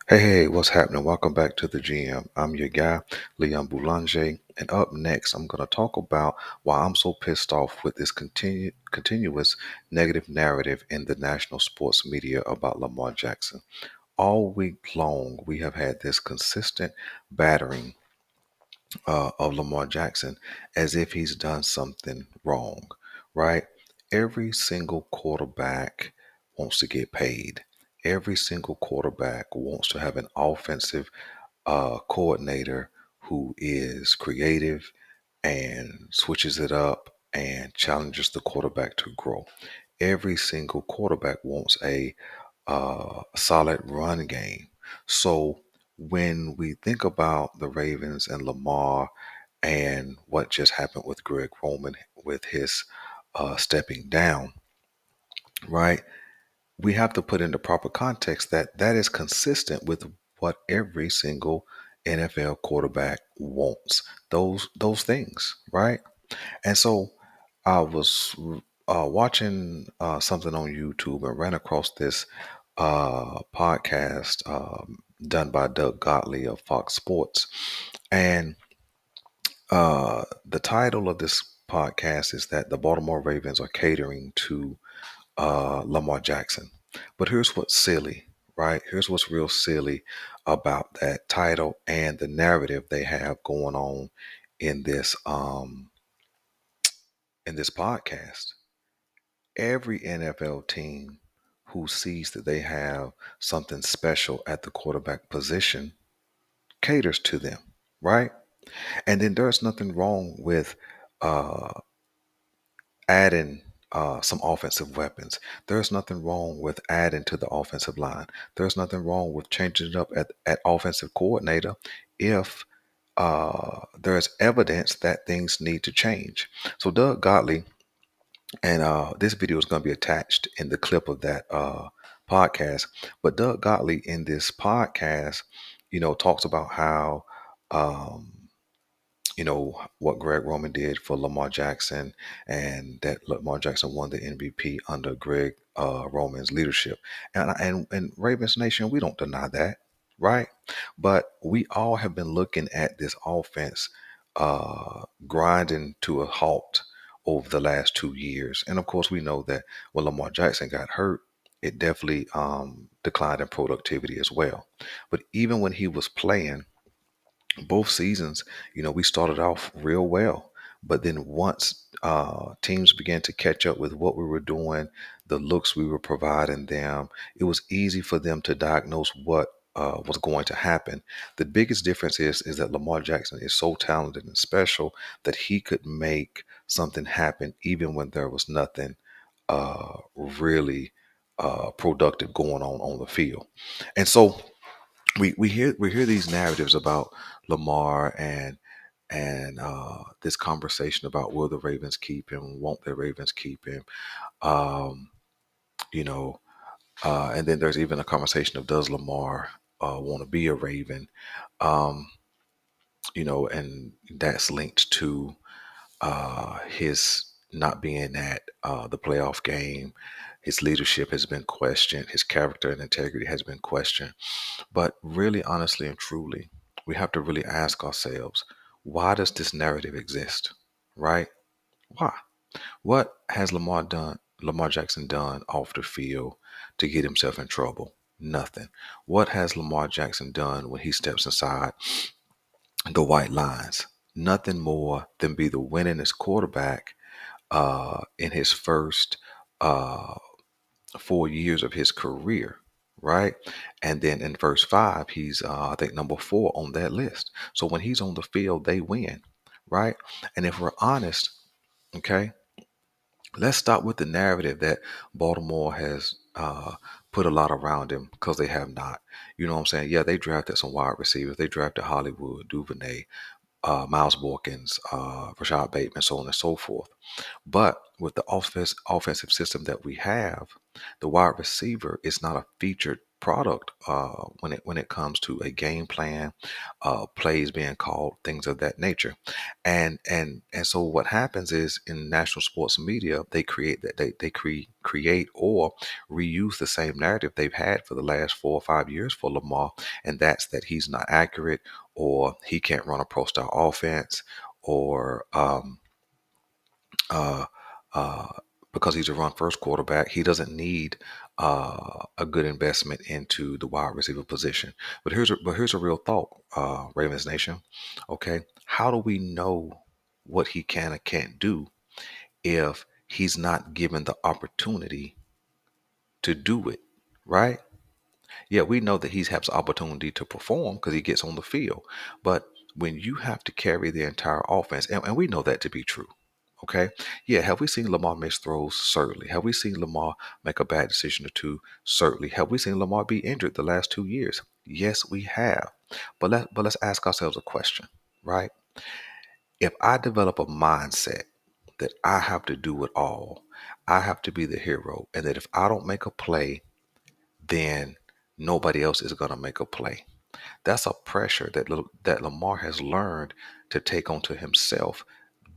Hey, what's happening? Welcome back to the GM. I'm your guy, Leon Boulanger, and up next, I'm going to talk about why I'm so pissed off with this continuous negative narrative in the national sports media about Lamar Jackson. All week long, we have had this consistent battering of Lamar Jackson as if he's done something wrong, right? Every single quarterback wants to get paid. Every single quarterback wants to have an offensive coordinator who is creative and switches it up and challenges the quarterback to grow. Every single quarterback wants a solid run game. So when we think about the Ravens and Lamar and what just happened with Greg Roman with his stepping down, right? We have to put into proper context that that is consistent with what every single NFL quarterback wants. Those things, right? And so I was watching something on YouTube and ran across this podcast done by Doug Gottle of Fox Sports, and the title of this podcast is that the Baltimore Ravens are catering to Lamar Jackson. But here's what's silly, right? Here's what's real silly about that title and the narrative they have going on in this podcast. Every NFL team who sees that they have something special at the quarterback position caters to them, right? And then there's nothing wrong with uh, adding some offensive weapons. There's nothing wrong with adding to the offensive line. There's nothing wrong with changing it up at offensive coordinator if there's evidence that things need to change. So Doug Gottlieb, and this video is going to be attached in the clip of that podcast. But Doug Gottlieb in this podcast, talks about how um, what Greg Roman did for Lamar Jackson, and that Lamar Jackson won the MVP under Greg Roman's leadership. And Ravens Nation, we don't deny that, right? But we all have been looking at this offense grinding to a halt over the last 2 years, and of course we know that when Lamar Jackson got hurt, it definitely declined in productivity as well. But even when he was playing both seasons, we started off real well. But then once teams began to catch up with what we were doing, the looks we were providing them, it was easy for them to diagnose what was going to happen. The biggest difference is that Lamar Jackson is so talented and special that he could make something happen even when there was nothing really productive going on the field. And so we hear these narratives about Lamar and this conversation about will the Ravens keep him, won't the Ravens keep him, um, you know, and then there's even a conversation of does Lamar want to be a Raven, um, and that's linked to his not being at the playoff game. His leadership has been questioned. His character and integrity has been questioned. But really, honestly, and truly, we have to really ask ourselves, why does this narrative exist? Right? Why? What has Lamar Jackson done off the field to get himself in trouble? Nothing. What has Lamar Jackson done when he steps inside the white lines? Nothing more than be the winningest quarterback in his first uh, 4 years of his career, right? And then in verse 5, he's, I think, number 4 on that list. So when he's on the field, they win, right? And if we're honest, okay, let's stop with the narrative that Baltimore has put a lot around him, because they have not. You know what I'm saying? Yeah, they drafted some wide receivers. They drafted Hollywood, Duvernay, Miles Borkins, Rashad Bateman, so on and so forth. But with the offensive system that we have, the wide receiver is not a featured product when it comes to a game plan, plays being called, things of that nature. And so what happens is in national sports media, they create that they create or reuse the same narrative they've had for the last 4 or 5 years for Lamar, and that's that he's not accurate, or he can't run a pro style offense, or uh, uh, because he's a run first quarterback, he doesn't need a good investment into the wide receiver position. But here's a real thought, Ravens Nation. Okay, how do we know what he can or can't do if he's not given the opportunity to do it? Right? Yeah, we know that he has opportunity to perform because he gets on the field. But when you have to carry the entire offense, and we know that to be true. Okay. Yeah. Have we seen Lamar miss throws? Certainly. Have we seen Lamar make a bad decision or two? Certainly. Have we seen Lamar be injured the last 2 years? Yes, we have. But let's ask ourselves a question, right? If I develop a mindset that I have to do it all, I have to be the hero, and that if I don't make a play, then nobody else is going to make a play. That's a pressure that Lamar has learned to take onto himself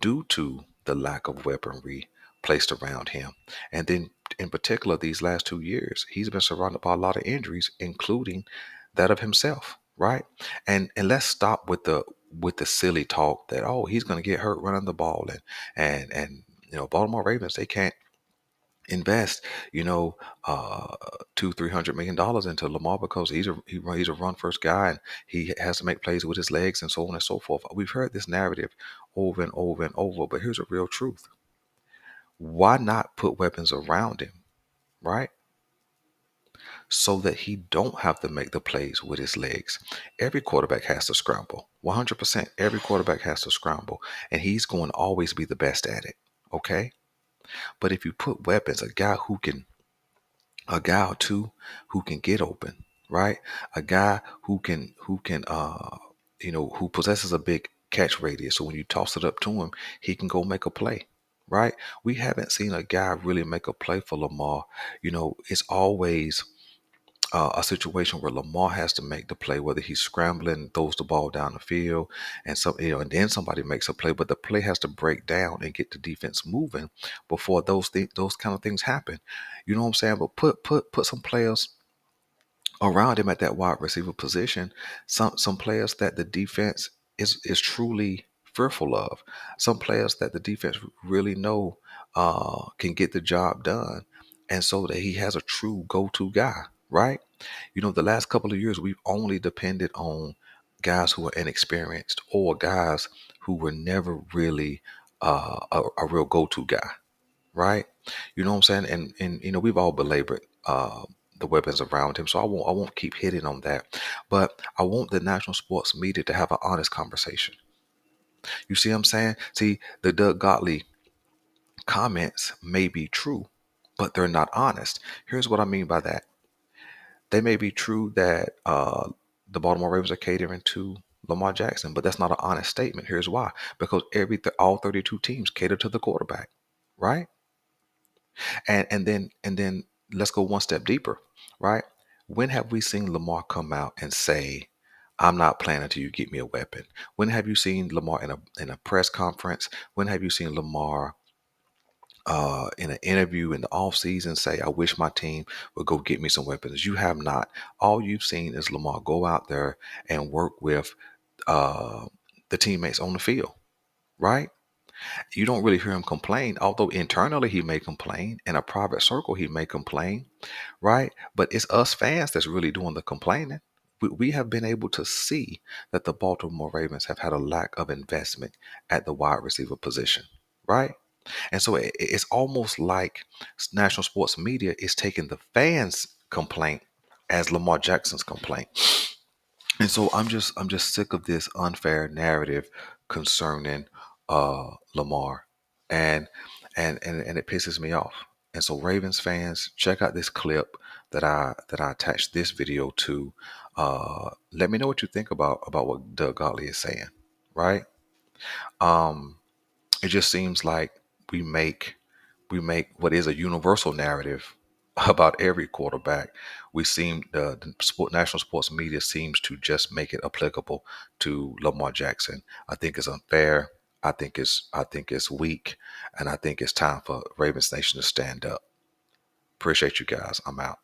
due to the lack of weaponry placed around him. And then, in particular, these last 2 years, he's been surrounded by a lot of injuries, including that of himself. Right? And let's stop with the silly talk that, oh, he's going to get hurt running the ball, and Baltimore Ravens, they can't invest, you know, uh, $200-300 million into Lamar because he's a run first guy, and he has to make plays with his legs and so on and so forth. We've heard this narrative over and over and over, but here's a real truth: why not put weapons around him, right? So that he don't have to make the plays with his legs. Every quarterback has to scramble. 100%. Every quarterback has to scramble, and he's going to always be the best at it. Okay, but if you put weapons, a guy or two who can get open, right? A guy who possesses a big catch radius. So when you toss it up to him, he can go make a play, right? We haven't seen a guy really make a play for Lamar. It's always a situation where Lamar has to make the play, whether he's scrambling, throws the ball down the field, and then somebody makes a play, but the play has to break down and get the defense moving before those kind of things happen. You know what I'm saying? But put some players around him at that wide receiver position, some players that the defense is truly fearful of, some players that the defense really know can get the job done, and so that he has a true go-to guy, right? The last couple of years we've only depended on guys who are inexperienced or guys who were never really a real go-to guy, right? You know what I'm saying? And we've all belabored the weapons around him, so I won't keep hitting on that. But I want the national sports media to have an honest conversation. You see what I'm saying? See, the Doug Gottlieb comments may be true, but they're not honest. Here's what I mean by that. They may be true that the Baltimore Ravens are catering to Lamar Jackson, but that's not an honest statement. Here's why: because all 32 teams cater to the quarterback, right? And then let's go one step deeper, right? When have we seen Lamar come out and say, "I'm not playing until you get me a weapon"? When have you seen Lamar in a press conference? When have you seen Lamar in an interview in the offseason say, "I wish my team would go get me some weapons"? You have not. All you've seen is Lamar go out there and work with uh, the teammates on the field, right? You don't really hear him complain, although internally he may complain. In a private circle, he may complain, right? But it's us fans that's really doing the complaining. We have been able to see that the Baltimore Ravens have had a lack of investment at the wide receiver position, right? And so it's almost like national sports media is taking the fans' complaint as Lamar Jackson's complaint. And so I'm just sick of this unfair narrative concerning Lamar, and and it pisses me off. And so Ravens fans, check out this clip that I attached this video to. Let me know what you think about what Doug Gottlieb is saying. Right? Um, it just seems like we make we make what is a universal narrative about every quarterback. We seem national sports media seems to just make it applicable to Lamar Jackson. I think it's unfair. I think it's weak, and I think it's time for Ravens Nation to stand up. Appreciate you guys. I'm out.